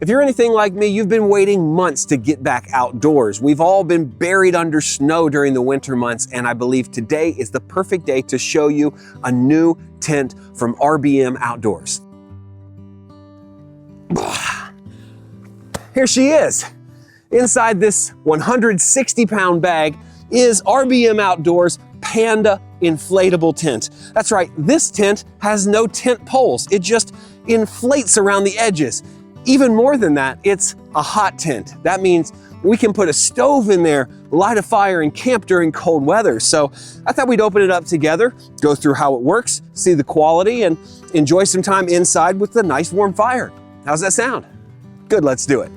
If you're anything like me, you've been waiting months to get back outdoors. We've all been buried under snow during the winter months, and I believe today is the perfect day to show you a new tent from RBM Outdoors. Here she is. Inside this 160-pound bag is RBM Outdoors Panda Inflatable tent. That's right, this tent has no tent poles. It just inflates around the edges. Even more than that, it's a hot tent. That means we can put a stove in there, light a fire, and camp during cold weather. So I thought we'd open it up together, go through how it works, see the quality, and enjoy some time inside with a nice warm fire. How's that sound? Good, let's do it.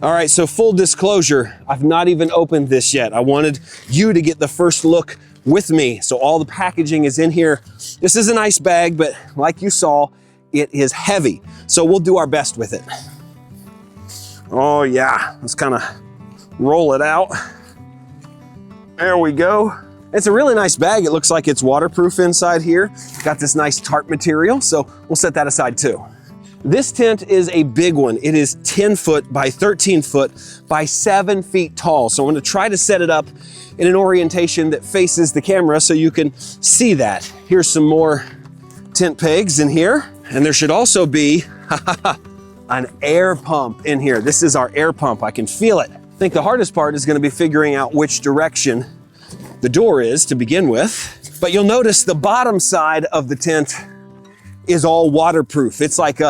All right, so full disclosure, I've not even opened this yet. I wanted you to get the first look with me. So all the packaging is in here. This is a nice bag, but like you saw, it is heavy. So we'll do our best with it. Oh yeah, let's kind of roll it out. There we go. It's a really nice bag. It looks like it's waterproof inside here. Got this nice tarp material, so we'll set that aside too. This tent is a big one. It is 10 foot by 13 foot by 7 feet tall. So I'm gonna try to set it up in an orientation that faces the camera so you can see that. Here's some more tent pegs in here. And there should also be an air pump in here. This is our air pump. I can feel it. I think the hardest part is gonna be figuring out which direction the door is to begin with. But you'll notice the bottom side of the tent is all waterproof. It's like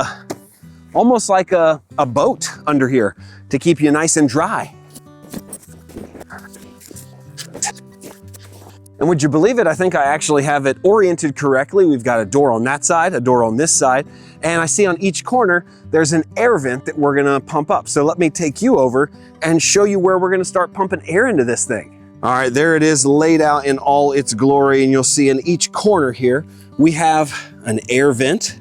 almost like a boat under here to keep you nice and dry. And would you believe it? I think I actually have it oriented correctly. We've got a door on that side, a door on this side, and I see on each corner there's an air vent that we're gonna pump up. So let me take you over and show you where we're gonna start pumping air into this thing. All right, there it is laid out in all its glory, and you'll see in each corner here we have an air vent.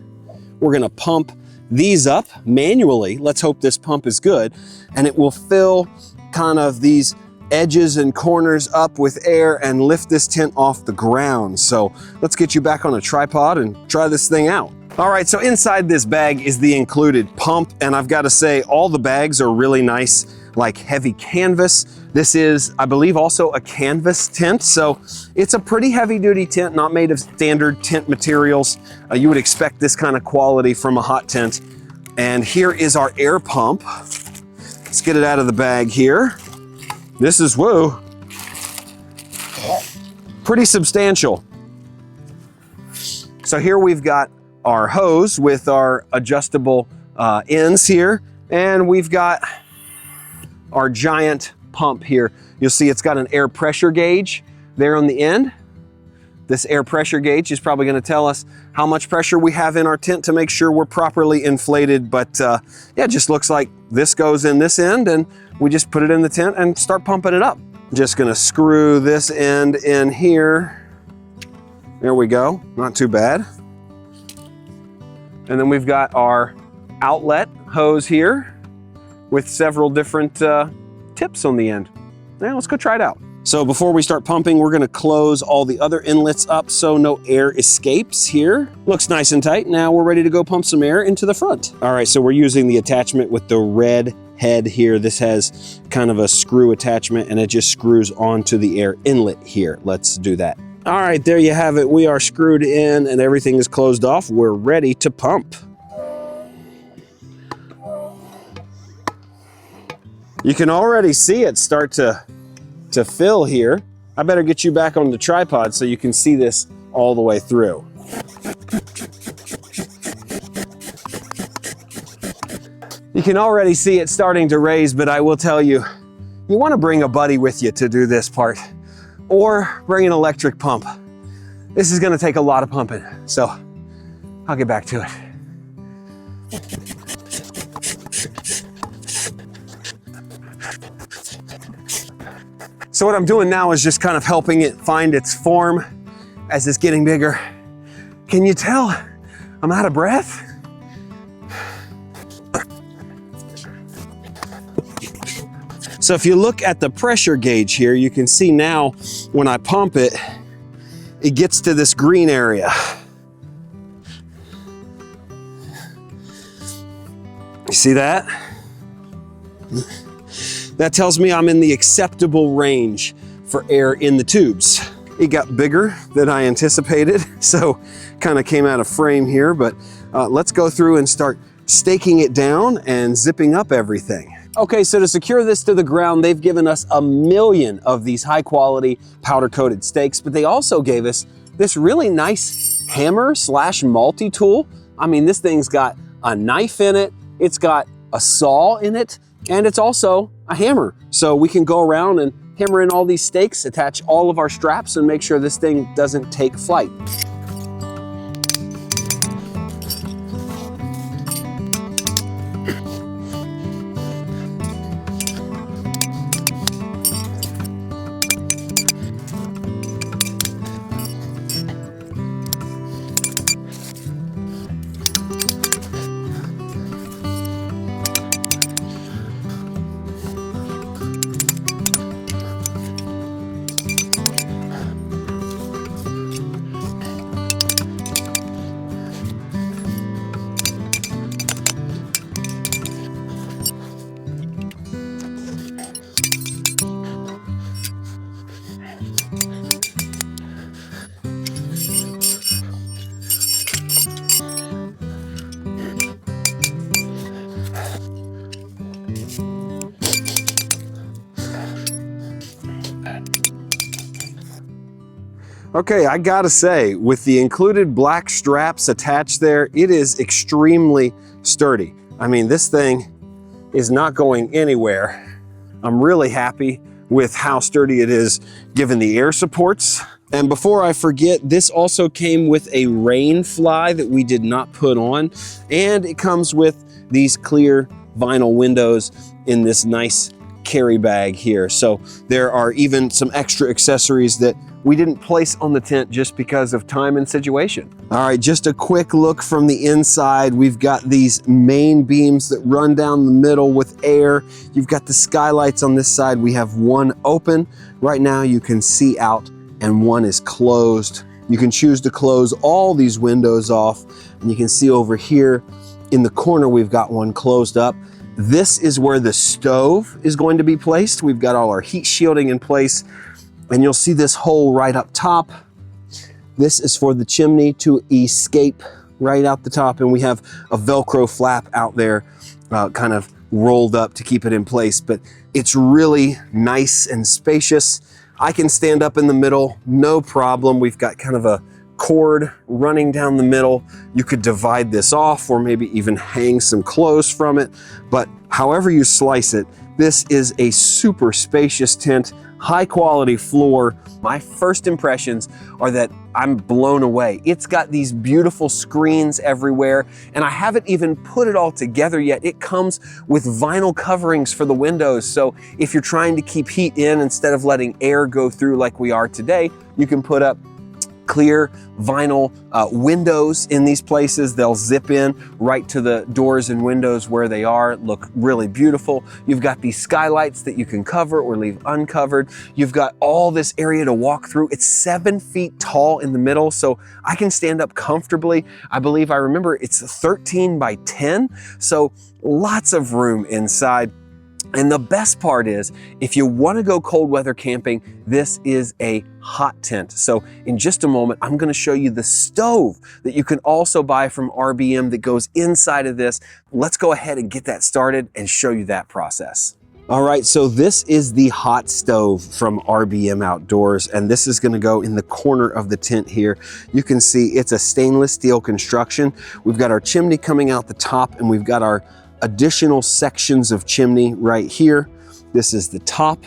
We're gonna pump these up manually. Let's hope this pump is good, and it will fill kind of these edges and corners up with air and lift this tent off the ground. So let's get you back on a tripod and try this thing out. All right, so inside this bag is the included pump, and I've got to say all the bags are really nice, like heavy canvas. This is, I believe, also a canvas tent, so it's a pretty heavy duty tent, not made of standard tent materials. You would expect this kind of quality from a hot tent. And here is our air pump. Let's get it out of the bag here. This is, whoa, pretty substantial. So here we've got our hose with our adjustable ends here, and we've got our giant pump here. You'll see it's got an air pressure gauge there on the end. This air pressure gauge is probably going to tell us how much pressure we have in our tent to make sure we're properly inflated. But yeah, it just looks like this goes in this end, and we just put it in the tent and start pumping it up. Just going to screw this end in here. There we go, not too bad. And then we've got our outlet hose here with several different tips on the end. Now let's go try it out. So before we start pumping, we're gonna close all the other inlets up so no air escapes here. Looks nice and tight. Now we're ready to go pump some air into the front. All right, so we're using the attachment with the red head here. This has kind of a screw attachment, and it just screws onto the air inlet here. Let's do that. All right, there you have it. We are screwed in and everything is closed off. We're ready to pump. You can already see it start to fill here. I better get you back on the tripod so you can see this all the way through. You can already see it starting to raise, but I will tell you, you want to bring a buddy with you to do this part, or bring an electric pump. This is going to take a lot of pumping, so I'll get back to it. So what I'm doing now is just kind of helping it find its form as it's getting bigger. Can you tell I'm out of breath? So if you look at the pressure gauge here, you can see now when I pump it, it gets to this green area. You see that? That tells me I'm in the acceptable range for air in the tubes. It got bigger than I anticipated, so kind of came out of frame here, but let's go through and start staking it down and zipping up everything. Okay, so to secure this to the ground, they've given us 1 million of these high quality powder coated stakes, but they also gave us this really nice hammer slash multi-tool. I mean, this thing's got a knife in it, it's got a saw in it, and it's also a hammer. So we can go around and hammer in all these stakes, attach all of our straps, and make sure this thing doesn't take flight. Okay, I gotta say, with the included black straps attached there, it is extremely sturdy. I mean, this thing is not going anywhere. I'm really happy with how sturdy it is given the air supports. And before I forget, this also came with a rain fly that we did not put on, and it comes with these clear vinyl windows in this nice carry bag here. So there are even some extra accessories that we didn't place on the tent just because of time and situation. All right, just a quick look from the inside. We've got these main beams that run down the middle with air. You've got the skylights on this side. We have one open. Right now you can see out and one is closed. You can choose to close all these windows off, and you can see over here in the corner we've got one closed up. This is where the stove is going to be placed. We've got all our heat shielding in place, and you'll see this hole right up top. This is for the chimney to escape right out the top, and we have a Velcro flap out there kind of rolled up to keep it in place, but it's really nice and spacious. I can stand up in the middle, no problem. We've got kind of a cord running down the middle. You could divide this off or maybe even hang some clothes from it, but however you slice it, this is a super spacious tent, high quality floor. My first impressions are that I'm blown away. It's got these beautiful screens everywhere, and I haven't even put it all together yet. It comes with vinyl coverings for the windows, so if you're trying to keep heat in instead of letting air go through like we are today, you can put up clear vinyl windows in these places. They'll zip in right to the doors and windows where they are, look really beautiful. You've got these skylights that you can cover or leave uncovered. You've got all this area to walk through. It's 7 feet tall in the middle, so I can stand up comfortably. I believe I remember it's 13 by 10, so lots of room inside. And the best part is, if you want to go cold weather camping, this is a hot tent. So in just a moment, I'm going to show you the stove that you can also buy from RBM that goes inside of this. Let's go ahead and get that started and show you that process. All right, so this is the hot stove from RBM Outdoors, and this is going to go in the corner of the tent here. You can see it's a stainless steel construction. We've got our chimney coming out the top, and we've got our additional sections of chimney right here. This is the top,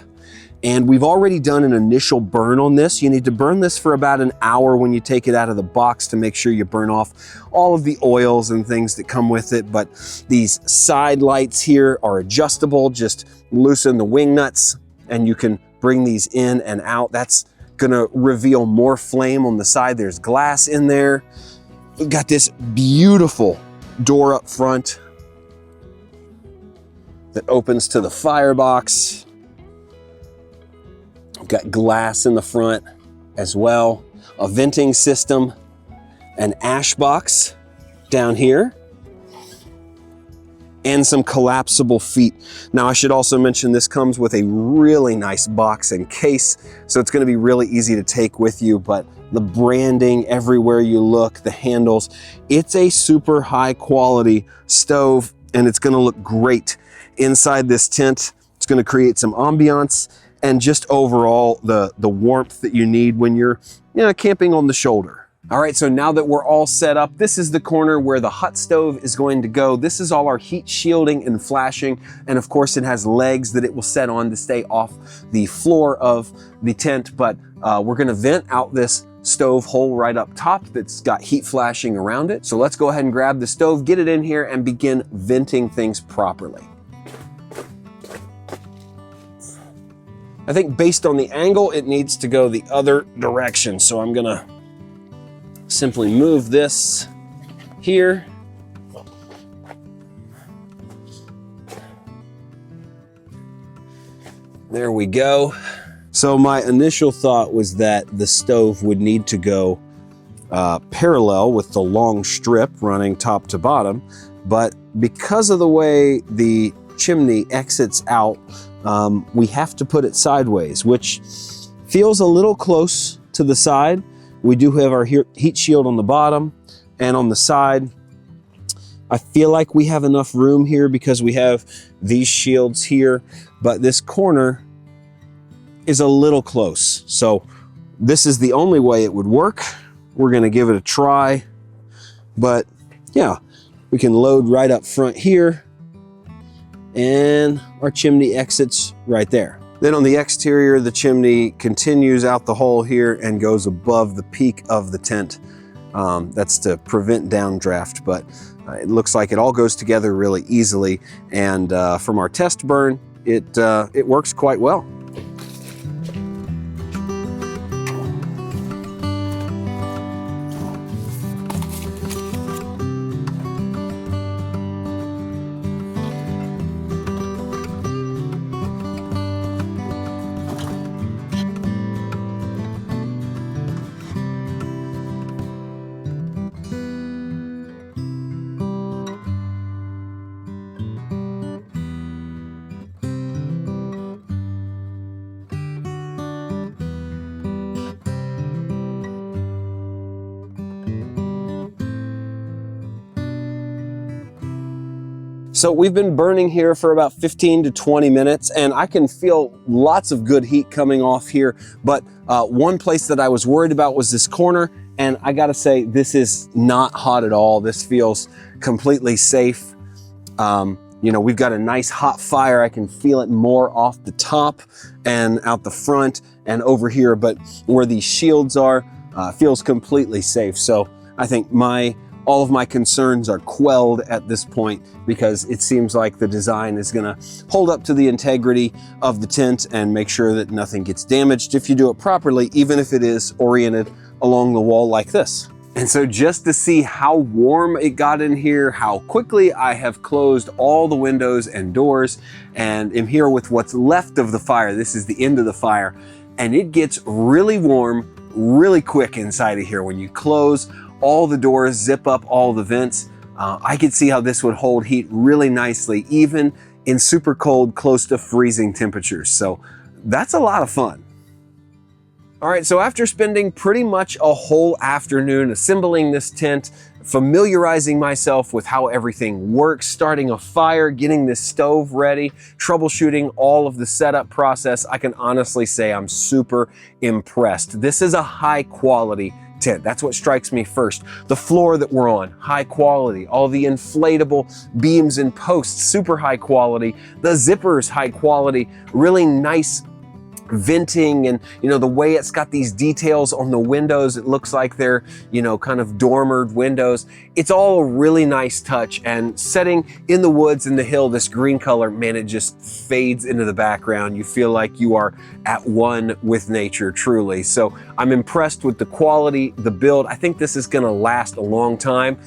and we've already done an initial burn on this. You need to burn this for about an hour when you take it out of the box to make sure you burn off all of the oils and things that come with it. But these side lights here are adjustable. Just loosen the wing nuts and you can bring these in and out. That's gonna reveal more flame on the side. There's glass in there. We've got this beautiful door up front that opens to the firebox. We've got glass in the front as well, a venting system, an ash box down here, and some collapsible feet. Now I should also mention this comes with a really nice box and case, so it's gonna be really easy to take with you, but the branding everywhere you look, the handles, it's a super high quality stove, and it's gonna look great inside this tent. It's gonna create some ambiance and just overall the warmth that you need when you're camping on the shoulder. All right, so now that we're all set up, this is the corner where the hot stove is going to go. This is all our heat shielding and flashing. And of course it has legs that it will set on to stay off the floor of the tent. But we're gonna vent out this stove hole right up top that's got heat flashing around it. So let's go ahead and grab the stove, get it in here, and begin venting things properly. I think based on the angle, it needs to go the other direction. So I'm gonna simply move this here. There we go. So my initial thought was that the stove would need to go parallel with the long strip running top to bottom, but because of the way the chimney exits out, we have to put it sideways, which feels a little close to the side. We do have our heat shield on the bottom and on the side. I feel like we have enough room here because we have these shields here, but this corner is a little close. So this is the only way it would work. We're gonna give it a try, but yeah, we can load right up front here and our chimney exits right there. Then on the exterior, the chimney continues out the hole here and goes above the peak of the tent. That's to prevent downdraft, but it looks like it all goes together really easily. And from our test burn, it works quite well. So we've been burning here for about 15 to 20 minutes, and I can feel lots of good heat coming off here. But one place that I was worried about was this corner, and I gotta say, this is not hot at all. This feels completely safe. We've got a nice hot fire. I can feel it more off the top and out the front and over here, but where these shields are, feels completely safe. So I think all of my concerns are quelled at this point because it seems like the design is gonna hold up to the integrity of the tent and make sure that nothing gets damaged if you do it properly, even if it is oriented along the wall like this. And so just to see how warm it got in here, how quickly I have closed all the windows and doors and am here with what's left of the fire. This is the end of the fire, and it gets really warm really quick inside of here. When you close all the doors, zip up all the vents, I could see how this would hold heat really nicely, even in super cold, close to freezing temperatures. So that's a lot of fun. All right, so after spending pretty much a whole afternoon assembling this tent, familiarizing myself with how everything works, starting a fire, getting this stove ready, troubleshooting all of the setup process, I can honestly say I'm super impressed. This is a high quality tent. That's what strikes me first. The floor that we're on, high quality. All the inflatable beams and posts, super high quality. The zippers, high quality. Really nice venting, and the way it's got these details on the windows, it looks like they're kind of dormered windows. It's all a really nice touch, and setting in the woods in the hill, this green color, man, it just fades into the background. You feel like you are at one with nature, truly. So I'm impressed with the quality, the build. I think this is going to last a long time.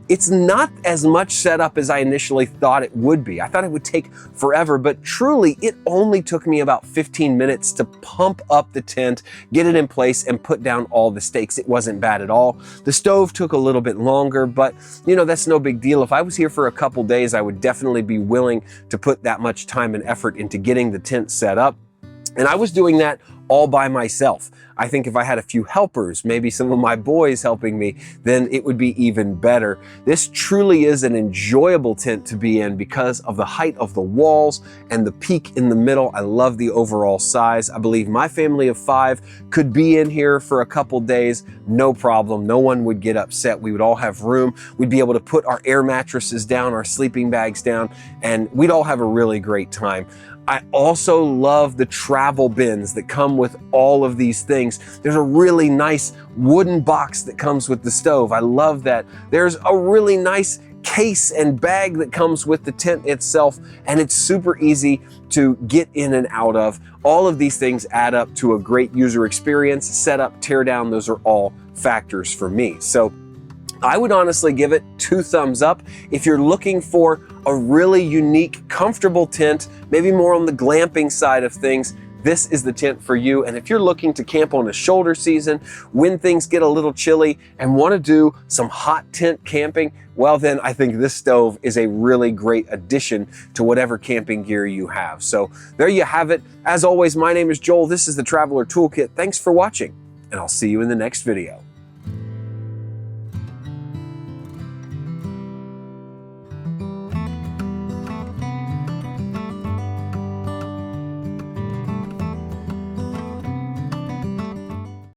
It's not as much setup as I initially thought it would be. I thought it would take forever, but truly it only took me about 15 minutes to pump up the tent, get it in place, and put down all the stakes. It wasn't bad at all. The stove took a little bit longer, but that's no big deal. If I was here for a couple days, I would definitely be willing to put that much time and effort into getting the tent set up. And I was doing that all by myself. I think if I had a few helpers, maybe some of my boys helping me, then it would be even better. This truly is an enjoyable tent to be in because of the height of the walls and the peak in the middle. I love the overall size. I believe my family of 5 could be in here for a couple days, no problem. No one would get upset. We would all have room. We'd be able to put our air mattresses down, our sleeping bags down, and we'd all have a really great time. I also love the travel bins that come with all of these things. There's a really nice wooden box that comes with the stove. I love that. There's a really nice case and bag that comes with the tent itself, and it's super easy to get in and out of. All of these things add up to a great user experience. Setup, tear down, those are all factors for me. So I would honestly give it 2 thumbs up. If you're looking for a really unique, comfortable tent, maybe more on the glamping side of things, this is the tent for you. And if you're looking to camp on a shoulder season, when things get a little chilly and want to do some hot tent camping, well then I think this stove is a really great addition to whatever camping gear you have. So there you have it. As always, my name is Joel. This is the Traveler Toolkit. Thanks for watching, and I'll see you in the next video.